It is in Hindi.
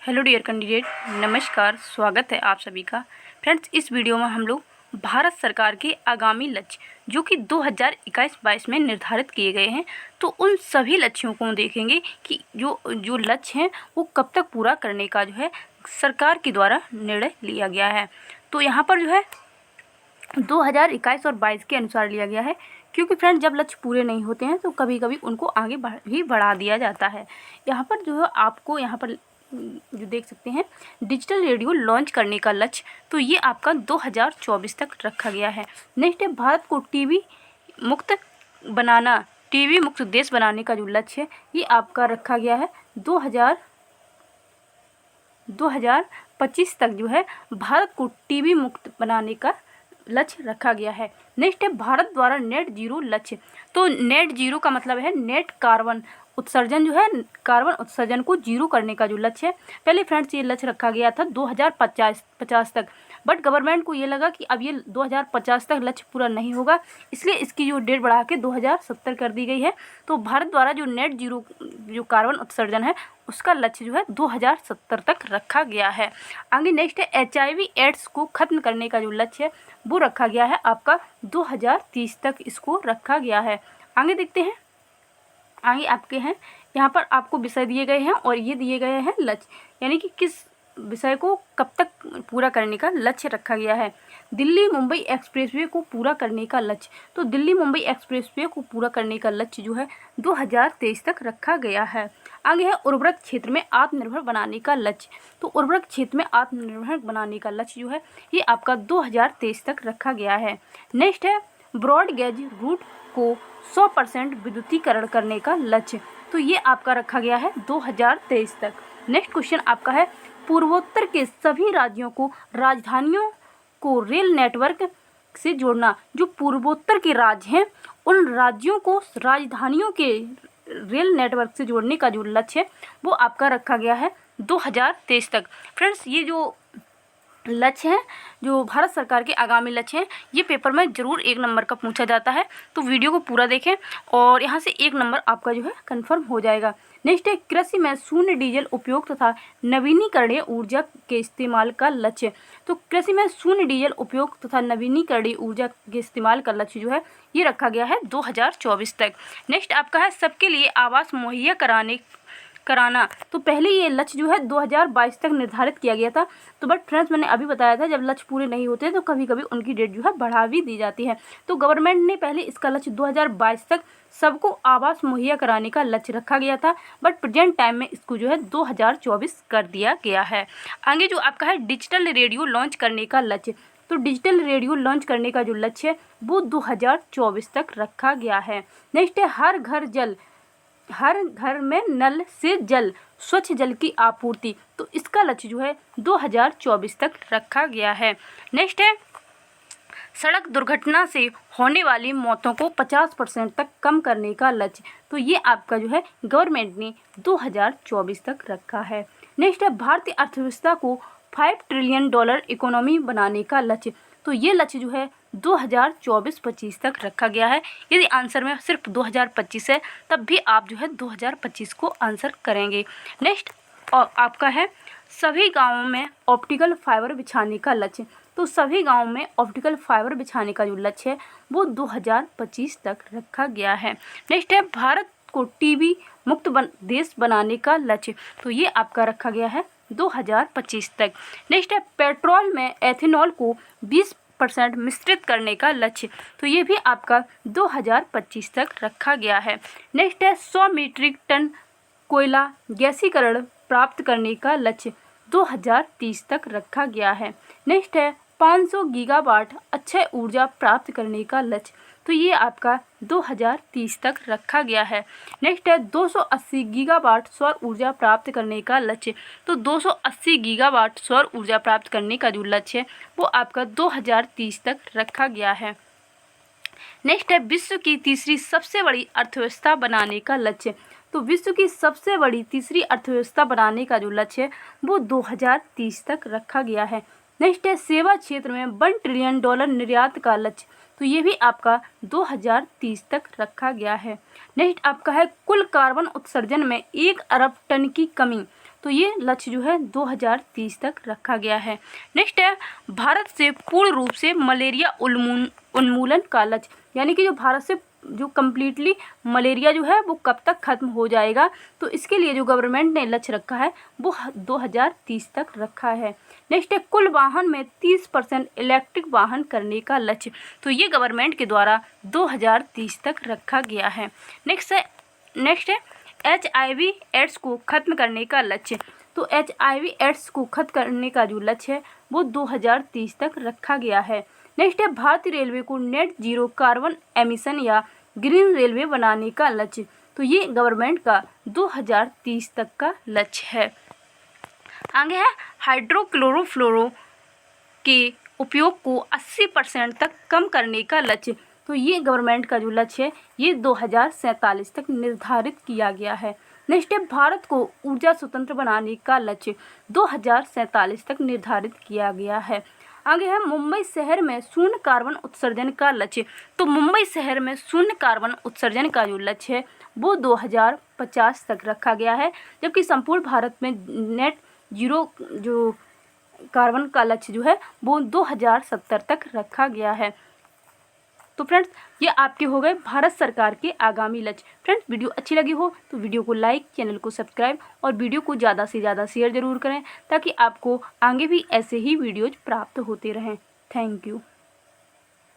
हेलो डियर कैंडिडेट, नमस्कार। स्वागत है आप सभी का। फ्रेंड्स, इस वीडियो में हम लोग भारत सरकार के आगामी लक्ष्य जो कि 2021-22 में निर्धारित किए गए हैं, तो उन सभी लक्ष्यों को देखेंगे कि जो लक्ष्य हैं वो कब तक पूरा करने का जो है सरकार के द्वारा निर्णय लिया गया है। तो यहाँ पर जो है 2021 और 22 के अनुसार लिया गया है, क्योंकि फ्रेंड जब लक्ष्य पूरे नहीं होते हैं तो कभी कभी उनको आगे भी बढ़ा दिया जाता है। यहाँ पर जो है आपको यहाँ पर जो देख सकते हैं डिजिटल रेडियो लॉन्च करने का लक्ष्य, तो ये आपका 2024 तक रखा गया है। नेक्स्ट है भारत को टीबी मुक्त देश बनाने का जो लक्ष्य है ये आपका रखा गया है 2025 तक जो है भारत को टीबी मुक्त बनाने का लक्ष्य रखा गया है। नेक्स्ट है भारत द्वारा नेट जीरो लक्ष्य। तो नेट जीरो का मतलब है नेट कार्बन उत्सर्जन, जो है कार्बन उत्सर्जन को जीरो करने का जो लक्ष्य है। पहले फ्रेंड्स ये लक्ष्य रखा गया था 2050 तक, बट गवर्नमेंट को ये लगा कि अब ये 2050 तक लक्ष्य पूरा नहीं होगा, इसलिए इसकी जो डेट बढ़ा के 2070 कर दी गई है। तो भारत द्वारा जो नेट जीरो जो कार्बन उत्सर्जन है उसका लक्ष्य जो है 2070 तक रखा गया है। आगे नेक्स्ट है HIV एड्स को खत्म करने का जो लक्ष्य है वो रखा गया है आपका 2030 तक इसको रखा गया है। आगे देखते हैं, आगे आपके हैं यहाँ पर आपको विषय दिए गए हैं और ये दिए गए हैं लक्ष्य, यानी कि किस विषय को कब तक पूरा करने का लक्ष्य रखा गया है। दिल्ली मुंबई एक्सप्रेसवे को पूरा करने का लक्ष्य, तो दिल्ली मुंबई एक्सप्रेसवे को पूरा करने का लक्ष्य जो है 2023 तक रखा गया है। आगे है उर्वरक क्षेत्र में आत्मनिर्भर बनाने का लक्ष्य, तो उर्वरक क्षेत्र में आत्मनिर्भर बनाने का लक्ष्य जो है ये आपका 2023 तक रखा गया है। नेक्स्ट है ब्रॉडगेज रूट को 100% विद्युतीकरण करने का लक्ष्य, तो ये आपका रखा गया है 2023 तक। नेक्स्ट क्वेश्चन आपका है पूर्वोत्तर के सभी राज्यों को राजधानियों को रेल नेटवर्क से जोड़ना। जो पूर्वोत्तर के राज्य हैं उन राज्यों को राजधानियों के रेल नेटवर्क से जोड़ने का जो लक्ष्य है वो आपका रखा गया है 2023 तक। फ्रेंड्स, ये जो लक्ष्य हैं जो भारत सरकार के आगामी लक्ष्य हैं ये पेपर में ज़रूर 1 नंबर का पूछा जाता है, तो वीडियो को पूरा देखें और यहाँ से 1 नंबर आपका जो है कंफर्म हो जाएगा। नेक्स्ट है कृषि में शून्य डीजल उपयोग तथा नवीनीकरणीय ऊर्जा के इस्तेमाल का लक्ष्य। तो कृषि में शून्य डीजल उपयोग तथा नवीनीकरणीय ऊर्जा के इस्तेमाल का लक्ष्य जो है ये रखा गया है 2024 तक। नेक्स्ट आपका है सबके लिए आवास मुहैया कराना। तो पहले ये लक्ष्य जो है 2022 तक निर्धारित किया गया था, तो बट फ्रेंड्स मैंने अभी बताया था जब लक्ष्य पूरे नहीं होते तो कभी कभी उनकी डेट जो है बढ़ा भी दी जाती है। तो गवर्नमेंट ने पहले इसका लक्ष्य 2022 तक सबको आवास मुहैया कराने का लक्ष्य रखा गया था, बट प्रेजेंट टाइम में इसको जो है 2024 कर दिया गया है। आगे जो आपका है डिजिटल रेडियो लॉन्च करने का लक्ष्य, तो डिजिटल रेडियो लॉन्च करने का जो लक्ष्य है वो 2024 तक रखा गया है। नेक्स्ट है हर घर में नल से जल स्वच्छ जल की आपूर्ति, तो इसका लक्ष्य जो है 2024 तक रखा गया है। नेक्स्ट है सड़क दुर्घटना से होने वाली मौतों को 50% तक कम करने का लक्ष्य, तो ये आपका जो है गवर्नमेंट ने 2024 तक रखा है। नेक्स्ट है भारतीय अर्थव्यवस्था को $5 ट्रिलियन इकोनॉमी बनाने का लक्ष्य, तो ये लक्ष्य जो है 2024-25 तक रखा गया है। यदि आंसर में सिर्फ 2025 है तब भी आप जो है 2025 को आंसर करेंगे। नेक्स्ट और आपका है सभी गांवों में ऑप्टिकल फाइबर बिछाने का लक्ष्य, तो सभी गांवों में ऑप्टिकल फाइबर बिछाने का जो लक्ष्य है वो 2025 तक रखा गया है। नेक्स्ट है भारत को टीबी मुक्त देश बनाने का लक्ष्य, तो ये आपका रखा गया है 2025 तक। नेक्स्ट है पेट्रोल में एथेनॉल को 20% मिश्रित करने का लक्ष्य, तो ये भी आपका 2025 तक रखा गया है। नेक्स्ट है 100 मीट्रिक टन कोयला गैसीकरण प्राप्त करने का लक्ष्य 2030 तक रखा गया है। नेक्स्ट है 500 गीगावाट अक्षय ऊर्जा प्राप्त करने का लक्ष्य, तो ये आपका 2030 तक रखा गया है। नेक्स्ट है 280 गीगावाट सौर ऊर्जा प्राप्त करने का लक्ष्य, तो 280 गीगावाट सौर ऊर्जा प्राप्त करने का जो लक्ष्य है वो आपका 2030 तक रखा गया है। नेक्स्ट है विश्व की तीसरी सबसे बड़ी अर्थव्यवस्था बनाने का लक्ष्य, तो विश्व की सबसे बड़ी तीसरी अर्थव्यवस्था बनाने का जो लक्ष्य है वो 2030 तक रखा गया है। नेक्स्ट है सेवा क्षेत्र में $1 ट्रिलियन निर्यात का लक्ष्य, तो ये भी आपका 2030 तक रखा गया है। नेक्स्ट आपका है कुल कार्बन उत्सर्जन में 1 अरब टन की कमी, तो ये लक्ष्य जो है 2030 तक रखा गया है। नेक्स्ट है भारत से पूर्ण रूप से मलेरिया उन्मूलन का लक्ष्य, यानी कि जो भारत से जो कम्प्लीटली मलेरिया जो है वो कब तक ख़त्म हो जाएगा, तो इसके लिए जो गवर्नमेंट ने लक्ष्य रखा है वो 2030 तक रखा है। नेक्स्ट है कुल वाहन में 30% इलेक्ट्रिक वाहन करने का लक्ष्य, तो ये गवर्नमेंट के द्वारा 2030 तक रखा गया है। नेक्स्ट है HIV एड्स को ख़त्म करने का लक्ष्य, तो HIV एड्स को खत्म करने का जो लक्ष्य है वो 2030 तक रखा गया है। नेक्स्ट है भारतीय रेलवे को नेट जीरो कार्बन एमिशन या ग्रीन रेलवे बनाने का लक्ष्य, तो ये गवर्नमेंट का 2030 तक का लक्ष्य है। आगे है हाइड्रोक्लोरोफ्लोरो के उपयोग को 80% तक कम करने का लक्ष्य, तो ये गवर्नमेंट का जो लक्ष्य है ये 2047 तक निर्धारित किया गया है। नेक्स्ट है भारत को ऊर्जा स्वतंत्र बनाने का लक्ष्य 2047 तक निर्धारित किया गया है। आगे है मुंबई शहर में शून्य कार्बन उत्सर्जन का लक्ष्य, तो मुंबई शहर में शून्य कार्बन उत्सर्जन का जो लक्ष्य है वो 2050 तक रखा गया है, जबकि संपूर्ण भारत में नेट जीरो जो कार्बन का लक्ष्य जो है वो 2070 तक रखा गया है। तो फ्रेंड्स ये आपके हो गए भारत सरकार के आगामी लक्ष्य। फ्रेंड्स वीडियो अच्छी लगी हो तो वीडियो को लाइक, चैनल को सब्सक्राइब और वीडियो को ज़्यादा से ज़्यादा शेयर ज़रूर करें, ताकि आपको आगे भी ऐसे ही वीडियोज प्राप्त होते रहें। Thank you.